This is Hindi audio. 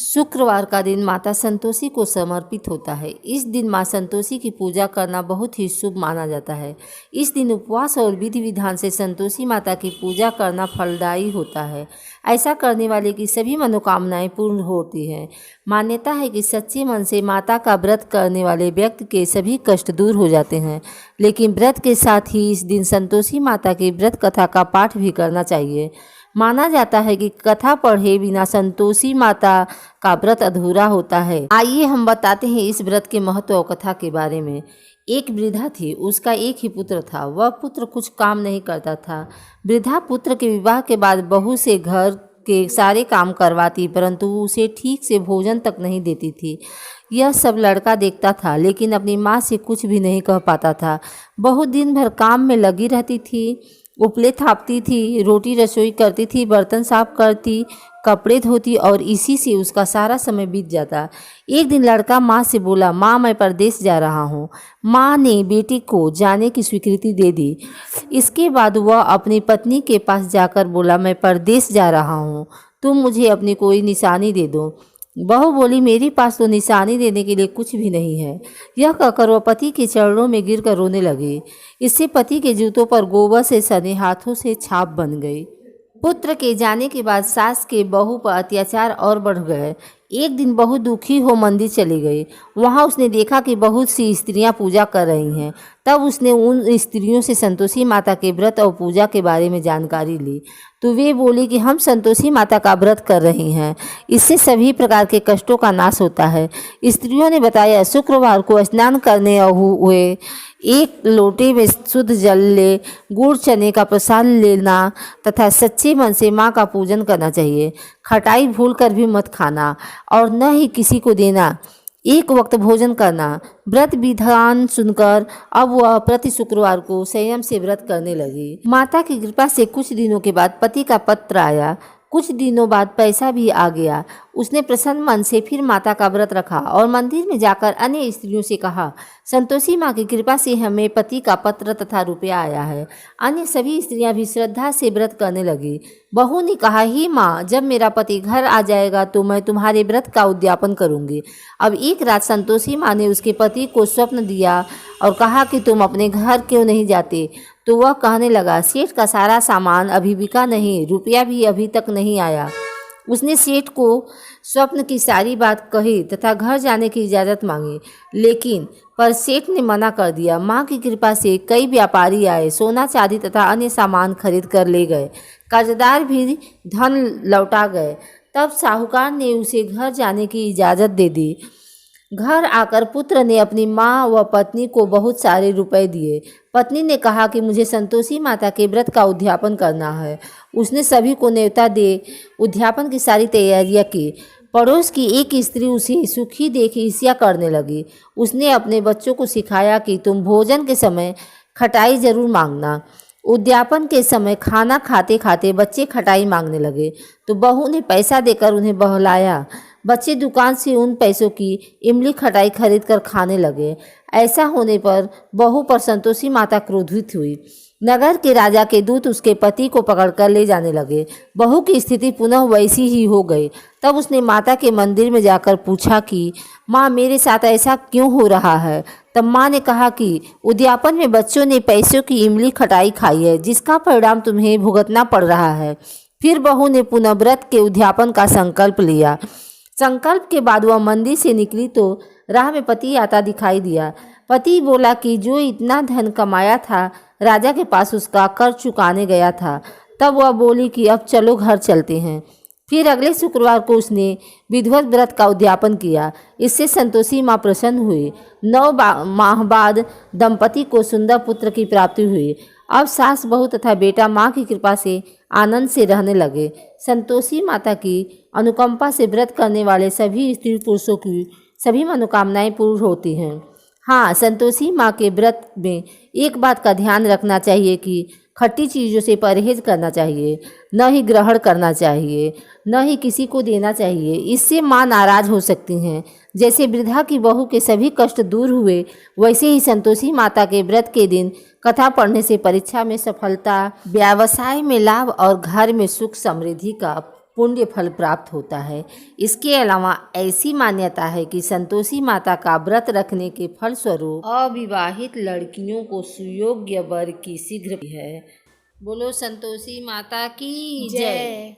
शुक्रवार का दिन माता संतोषी को समर्पित होता है। इस दिन मां संतोषी की पूजा करना बहुत ही शुभ माना जाता है। इस दिन उपवास और विधि विधान से संतोषी माता की पूजा करना फलदायी होता है। ऐसा करने वाले की सभी मनोकामनाएं पूर्ण होती हैं। मान्यता है कि सच्चे मन से माता का व्रत करने वाले व्यक्ति के सभी कष्ट दूर हो जाते हैं। लेकिन व्रत के साथ ही इस दिन संतोषी माता की व्रत कथा का पाठ भी करना चाहिए। माना जाता है कि कथा पढ़े बिना संतोषी माता का व्रत अधूरा होता है। आइए हम बताते हैं इस व्रत के महत्व और कथा के बारे में। एक वृद्धा थी, उसका एक ही पुत्र था। वह पुत्र कुछ काम नहीं करता था। वृद्धा पुत्र के विवाह के बाद बहू से घर के सारे काम करवाती, परंतु उसे ठीक से भोजन तक नहीं देती थी। यह सब लड़का देखता था, लेकिन अपनी माँ से कुछ भी नहीं कह पाता था। बहू दिन भर काम में लगी रहती थी, उपले थापती थी, रोटी रसोई करती थी, बर्तन साफ करती, कपड़े धोती और इसी से उसका सारा समय बीत जाता। एक दिन लड़का माँ से बोला, माँ मैं परदेश जा रहा हूँ। माँ ने बेटे को जाने की स्वीकृति दे दी। इसके बाद वह अपनी पत्नी के पास जाकर बोला, मैं परदेश जा रहा हूँ, तुम मुझे अपनी कोई निशानी दे दो। बहू बोली, मेरे पास तो निशानी देने के लिए कुछ भी नहीं है। यह कहकर वह पति के चरणों में गिरकर रोने लगी। इससे पति के जूतों पर गोबर से सने हाथों से छाप बन गई। पुत्र के जाने के बाद सास के बहू पर अत्याचार और बढ़ गए। एक दिन बहू दुखी हो मंदिर चली गई। वहां उसने देखा कि बहुत सी स्त्रियां पूजा कर रही हैं। तब उसने उन स्त्रियों से संतोषी माता के व्रत और पूजा के बारे में जानकारी ली। तो वे बोली कि हम संतोषी माता का व्रत कर रही हैं, इससे सभी प्रकार के कष्टों का नाश होता है। स्त्रियों ने बताया, शुक्रवार को स्नान करने हुए एक लोटे में शुद्ध जल ले, गुड़ चने का प्रसाद लेना तथा सच्चे मन से माँ का पूजन करना चाहिए। खटाई भूल कर भी मत खाना और न ही किसी को देना। एक वक्त भोजन करना। व्रत विधान सुनकर अब वह प्रति शुक्रवार को संयम से व्रत करने लगी। माता की कृपा से कुछ दिनों के बाद पति का पत्र आया। कुछ दिनों बाद पैसा भी आ गया। उसने प्रसन्न मन से फिर माता का व्रत रखा और मंदिर में जाकर अन्य स्त्रियों से कहा, संतोषी माँ की कृपा से हमें पति का पत्र तथा रुपया आया है। अन्य सभी स्त्रियां भी श्रद्धा से व्रत करने लगी। बहू ने कहा, ही माँ, जब मेरा पति घर आ जाएगा तो मैं तुम्हारे व्रत का उद्यापन करूंगी। अब एक रात संतोषी माँ ने उसके पति को स्वप्न दिया और कहा कि तुम अपने घर क्यों नहीं जाते। तो वह कहने लगा, सेठ का सारा सामान अभी बिका नहीं, रुपया भी अभी तक नहीं आया। उसने सेठ को स्वप्न की सारी बात कही तथा घर जाने की इजाज़त मांगी, लेकिन पर सेठ ने मना कर दिया। माँ की कृपा से कई व्यापारी आए, सोना चांदी तथा अन्य सामान खरीद कर ले गए। कर्जदार भी धन लौटा गए। तब साहूकार ने उसे घर जाने की इजाज़त दे दी। घर आकर पुत्र ने अपनी माँ व पत्नी को बहुत सारे रुपए दिए। पत्नी ने कहा कि मुझे संतोषी माता के व्रत का उद्यापन करना है। उसने सभी को न्योता दे उद्यापन की सारी तैयारियां की। पड़ोस की एक स्त्री उसे सुखी देख ईर्ष्या करने लगी। उसने अपने बच्चों को सिखाया कि तुम भोजन के समय खटाई जरूर मांगना। उद्यापन के समय खाना खाते खाते बच्चे खटाई मांगने लगे, तो बहू ने पैसा देकर उन्हें बहलाया। बच्चे दुकान से उन पैसों की इमली खटाई खरीद कर खाने लगे। ऐसा होने पर बहू पर संतोषी माता क्रोधित हुई। नगर के राजा के दूत उसके पति को पकड़कर ले जाने लगे। बहू की स्थिति पुनः वैसी ही हो गई। तब उसने माता के मंदिर में जाकर पूछा कि माँ, मेरे साथ ऐसा क्यों हो रहा है। तब माँ ने कहा कि उद्यापन में बच्चों ने पैसों की इमली खटाई खाई है, जिसका परिणाम तुम्हें भुगतना पड़ रहा है। फिर बहू ने पुनः व्रत के उद्यापन का संकल्प लिया। संकल्प के बाद वह मंदिर से निकली तो राह में पति आता दिखाई दिया। पति बोला कि जो इतना धन कमाया था राजा के पास उसका कर चुकाने गया था। तब वह बोली कि अब चलो घर चलते हैं। फिर अगले शुक्रवार को उसने विधिवत व्रत का उद्यापन किया। इससे संतोषी माँ प्रसन्न हुई। 9 माह बाद दंपति को सुंदर पुत्र की प्राप्ति हुई। अब सास बहू तथा बेटा माँ की कृपा से आनंद से रहने लगे। संतोषी माता की अनुकंपा से व्रत करने वाले सभी स्त्री पुरुषों की सभी मनोकामनाएं पूर्ण होती हैं। हाँ, संतोषी माँ के व्रत में एक बात का ध्यान रखना चाहिए कि खट्टी चीज़ों से परहेज करना चाहिए, न ही ग्रहण करना चाहिए, न ही किसी को देना चाहिए। इससे माँ नाराज हो सकती हैं। जैसे वृद्धा की बहू के सभी कष्ट दूर हुए, वैसे ही संतोषी माता के व्रत के दिन कथा पढ़ने से परीक्षा में सफलता, व्यवसाय में लाभ और घर में सुख समृद्धि का पुण्य फल प्राप्त होता है। इसके अलावा ऐसी मान्यता है कि संतोषी माता का व्रत रखने के फलस्वरूप अविवाहित लड़कियों को सुयोग्य वर की शीघ्र है। बोलो संतोषी माता की जय।